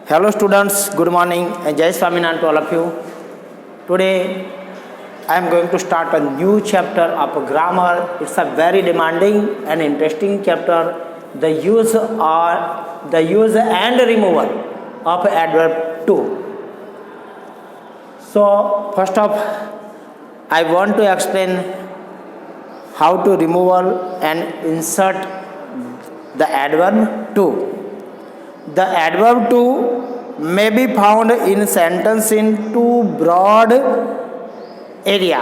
Hello students, good morning and Jai Swaminarayan to all of you. Today I am going to start a new chapter of grammar. It's a very demanding and interesting chapter. The use and removal of adverb to. So first off, I want to explain how to removal and insert the adverb to. The adverb to may be found in sentence in two broad area.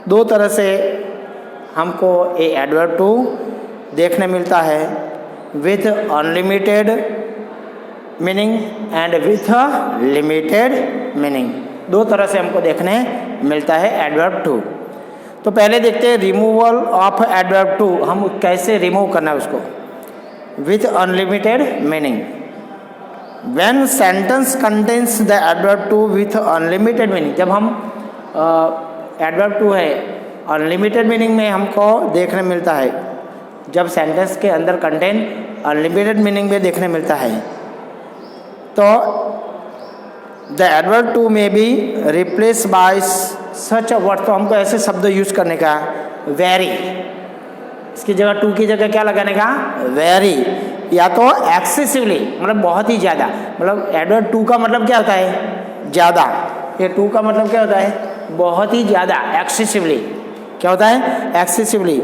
दो तरह से हमको ये adverb to देखने मिलता है, with unlimited meaning and with limited meaning. दो तरह से हमको देखने मिलता है adverb to. तो पहले देखते हैं removal of adverb to. हम कैसे रिमूव करना है उसको. With unlimited meaning. When sentence contains the adverb to with unlimited meaning, जब हम adverb to है unlimited meaning में हमको देखने मिलता है, जब sentence के अंदर contain unlimited meaning में देखने मिलता है, तो the adverb to may be replaced by such a word. तो हमको ऐसे शब्द यूज करने का, very, इसकी जगह टू की जगह क्या लगाने का, वेरी, या तो एक्सेसिवली, मतलब बहुत ही ज़्यादा. मतलब एडवर्ब टू का मतलब क्या होता है, ज़्यादा. ये टू का मतलब क्या होता है, बहुत ही ज़्यादा. एक्सेसिवली क्या होता है, एक्सेसिवली.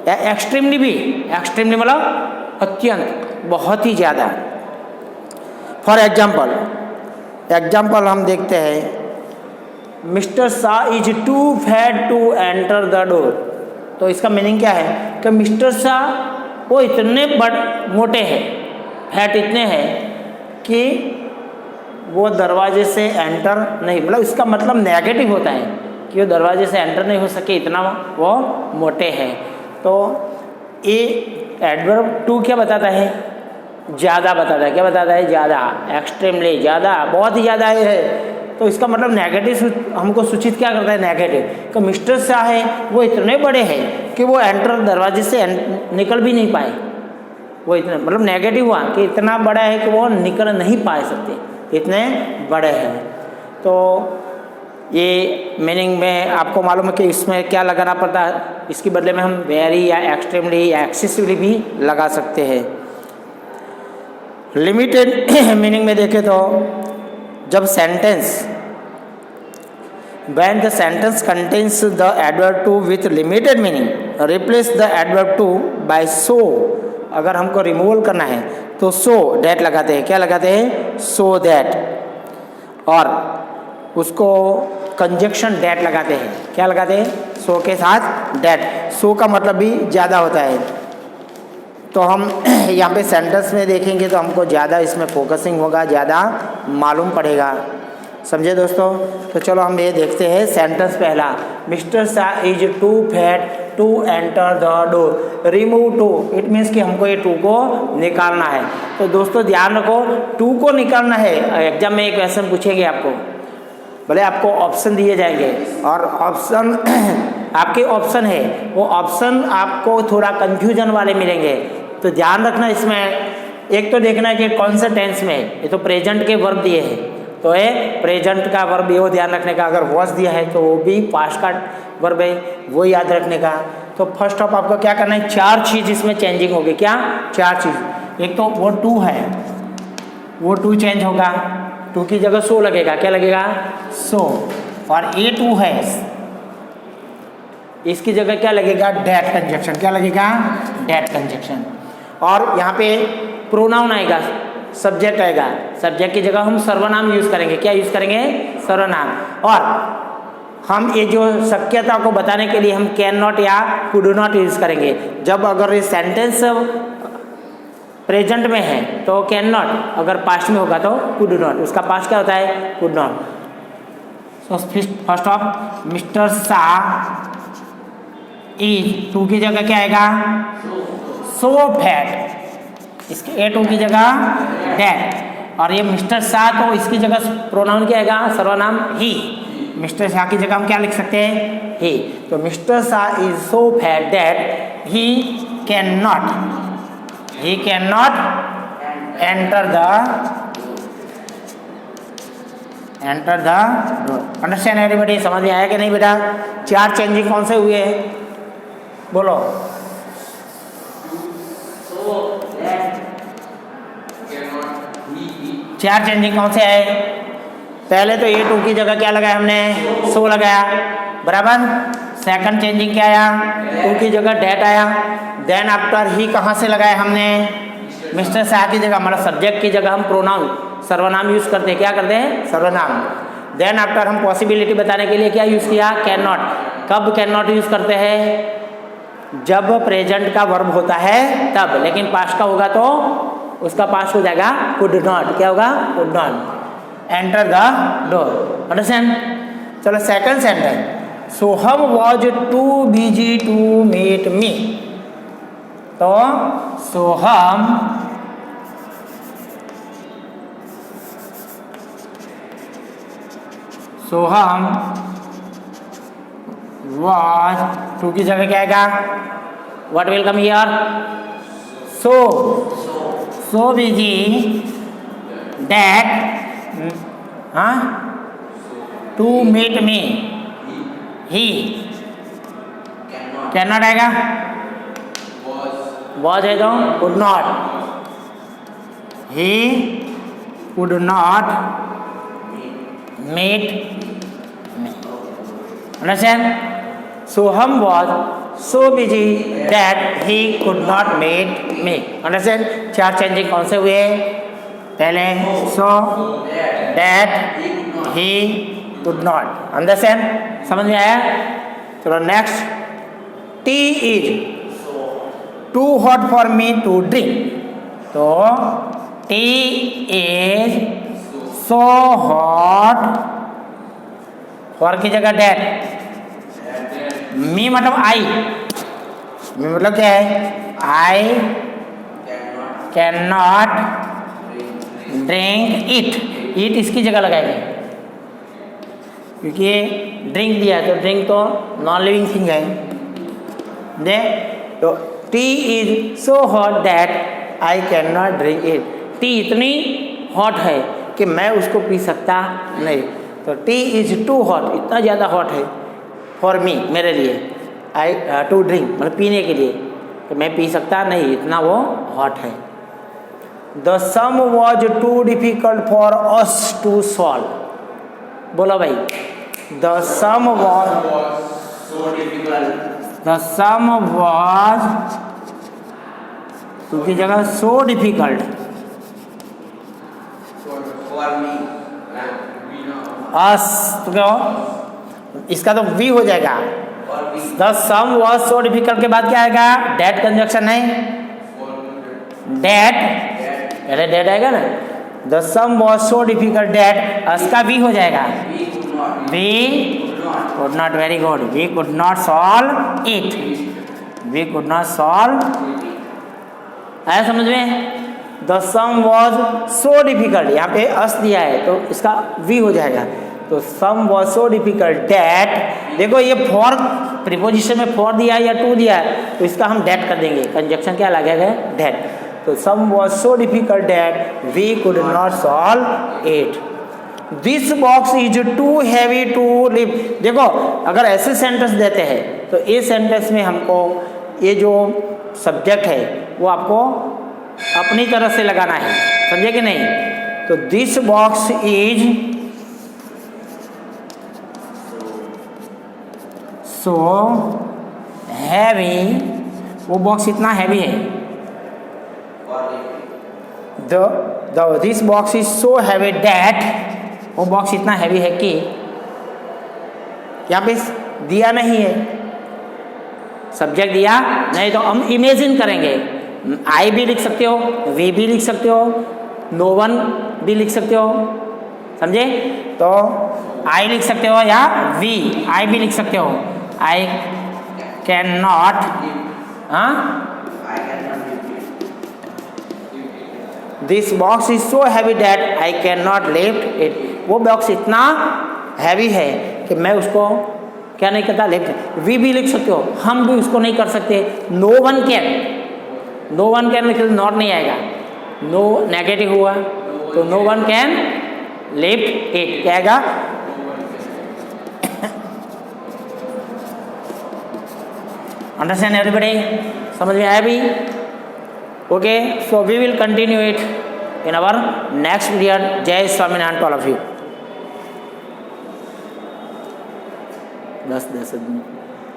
एक्सट्रीमली भी, एक्सट्रीमली मतलब अत्यंत, बहुत ही ज़्यादा. फॉर एग्जाम्पल हम देखते हैं, mister Shah is too fat to enter the door. तो इसका मीनिंग क्या है कि मिस्टर शाह वो इतने मोटे हैं, फैट इतने हैं कि वो दरवाजे से एंटर नहीं, मतलब इसका मतलब नेगेटिव होता है कि वो दरवाजे से एंटर नहीं हो सके, इतना वो मोटे हैं. तो ये एडवर्ब टू क्या बताता है, ज़्यादा बताता है. क्या बताता है, ज़्यादा, एक्सट्रीमली ज़्यादा, बहुत ही ज़्यादा है. तो इसका मतलब नेगेटिव हमको सूचित क्या करता है, नेगेटिव. कि मिस्टर शाह है वो इतने बड़े हैं कि वो एंटर दरवाजे से निकल भी नहीं पाए. वो इतने मतलब नेगेटिव हुआ कि इतना बड़ा है कि वो निकल नहीं पा सकते, इतने बड़े हैं. तो ये मीनिंग में आपको मालूम है कि इसमें क्या लगाना पड़ता है. इसके बदले में हम वेरी या एक्सट्रीमली या एक्सेसिवली भी लगा सकते हैं. लिमिटेड मीनिंग में देखें तो जब when the sentence contains the adverb to with limited meaning, replace the adverb to by so. अगर हमको रिमूवल करना है तो so that लगाते हैं. क्या लगाते हैं, so that. और उसको कंजक्शन that लगाते हैं. क्या लगाते हैं, so के साथ that. so का मतलब भी ज़्यादा होता है. तो हम यहाँ पे सेंटेंस में देखेंगे तो हमको ज़्यादा इसमें फोकसिंग होगा, ज़्यादा मालूम पड़ेगा. समझे दोस्तों. तो चलो हम ये देखते हैं सेंटेंस पहला, mister Shah is too fat to enter the door. Remove too, it means कि हमको ये टू को निकालना है. तो दोस्तों ध्यान रखो, टू को निकालना है. एग्जाम में एक क्वेश्चन पूछेंगे आपको, भले आपको ऑप्शन दिए जाएंगे और ऑप्शन आपके ऑप्शन है, वो ऑप्शन आपको थोड़ा कंफ्यूजन वाले मिलेंगे. तो ध्यान रखना इसमें. एक तो देखना है कि कौन से टेंस में है. ये तो प्रेजेंट के वर्ब दिए हैं, तो ये प्रेजेंट का वर्ब ये ध्यान रखने का. अगर वॉज दिया है तो वो भी पास्ट का वर्ब है, वो याद रखने का. तो फर्स्ट ऑफ आपको क्या करना है, चार चीज़ इसमें चेंजिंग होगी. क्या, चार चीज़. एक तो वो टू है, वो टू चेंज होगा, टू की जगह सो लगेगा. क्या लगेगा, सो. और ए टू है, इसकी जगह क्या लगेगा, डैट कंजक्शन. क्या लगेगा, डैट कंजक्शन. और यहाँ पे प्रोनाउन आएगा, सब्जेक्ट आएगा. सब्जेक्ट की जगह हम सर्वनाम यूज करेंगे. क्या यूज करेंगे, सर्वनाम. और हम ये जो शक्यता को बताने के लिए हम कैन नॉट या कुड नॉट यूज करेंगे. जब अगर ये सेंटेंस प्रेजेंट में है तो कैन नॉट, अगर पास्ट में होगा तो कुड नॉट. उसका पास्ट क्या होता है, could not. So first of mister Shah is, too की जगह क्या आएगा, सो फैट. इसके ए टू की जगह डैट. और ये मिस्टर शाह तो इसकी जगह प्रोनाउन क्या आएगा, सर्वनाम ही. मिस्टर शाह की जगह हम क्या लिख सकते हैं, ही. तो mister Shah is so fat that he can not enter the enter the door. Understand everybody? समझ में आया कि नहीं बेटा? 4 चेंजिंग कौन से हुए हैं बोलो? चार चेंजिंग कौन से आए? पहले तो ये 2 की जगह क्या लगाया हमने? सो लगाया, बराबर। सेकंड चेंजिंग क्या आया? 2 की जगह डेट आया। देन आफ्टर ही कहाँ से लगाया हमने? मिस्टर शाह की जगह, मतलब सब्जेक्ट की जगह हम प्रोनाउन सर्वनाम यूज करते हैं। क्या करते हैं? सर्वनाम। देन आफ्टर हम पॉसिबिलिटी बताने के लिए क्या यूज किया? Can not. कब कैन नॉट यूज करते हैं? जब प्रेजेंट का वर्ब होता है तब, लेकिन पास्ट का होगा तो उसका पास्ट हो जाएगा कुड नॉट। क्या होगा? Could not enter the door. Understand? चलो second sentence, Soham was too busy to meet me. तो सोहम वॉज, टू की जगह क्या आएगा? What will come here? So busy that to meet me he can not आएगा? Was है तो could not, he could not meet me. Understand? Soham was so busy that he could not meet me. Understand? 4 changing कौन से हुए? पहले so, that, he could not. Understand? समझ में आया? चलो next, tea is too hot for me to drink. तो tea is so hot, for की जगह that, मी मतलब आई, मी मतलब क्या है? I can not drink it. It इसकी जगह लगाएंगे क्योंकि ड्रिंक दिया है, तो ड्रिंक तो नॉन लिविंग थिंग है। दे तो T is so hot that I can not drink it. T इतनी हॉट है कि मैं उसको पी सकता नहीं। तो टी इज टू हॉट, इतना ज़्यादा हॉट है फॉर मी, मेरे लिए, आई टू ड्रिंक मतलब पीने के लिए, तो मैं पी सकता नहीं, इतना वो हॉट है। The sum was too difficult for us to solve. बोलो भाई, द सम वॉज टू की जगह सो डिफिकल्ट अस, तो क्या हो? इसका तो वी हो जाएगा। The sum was so difficult के बाद क्या आएगा? डेट कंजक्शन है, डेट, पहले डेट आएगा ना। The sum was so difficult that, उसका वी हो जाएगा। We could not, very good, we could not solve it, we could not solve. आया समझ में? The sum was so difficult, यहाँ पे अस दिया है तो इसका वी हो जाएगा। तो sum was so difficult that, देखो ये फॉर प्रीपोजिशन में फॉर दिया है या टू दिया है, तो इसका हम डैट कर देंगे, कंजक्शन क्या लगेगा? डैट। तो sum was so difficult that we could not solve it. This box is too heavy to lift. देखो अगर ऐसे सेंटेंस देते हैं तो इस सेंटेंस में हमको ये जो सब्जेक्ट है वो आपको अपनी तरफ से लगाना है, समझे कि नहीं? तो this box is so heavy, वो बॉक्स इतना हैवी है। This box is so heavy that, वो बॉक्स इतना हैवी है कि, यहाँ पे दिया नहीं है, सब्जेक्ट दिया नहीं, तो हम इमेजिन करेंगे। आई भी लिख सकते हो, वी भी लिख सकते हो, नो वन भी लिख सकते हो, समझे? तो आई लिख सकते हो या वी, आई भी लिख सकते हो। I can not, this box is so heavy that I can not lift it. वो बॉक्स इतना हैवी है कि मैं उसको क्या नहीं करता, लिफ्ट। वी भी लिख सकते हो, हम भी उसको नहीं कर सकते। No one can, no one can लिख, नॉट नहीं आएगा, नो नेगेटिव हुआ तो no one can lift it, क्या आएगा? Understand everybody? समझ में आया भी? Okay, so we will continue it in our next period. Jai Swaminarayan to all of you. 10 10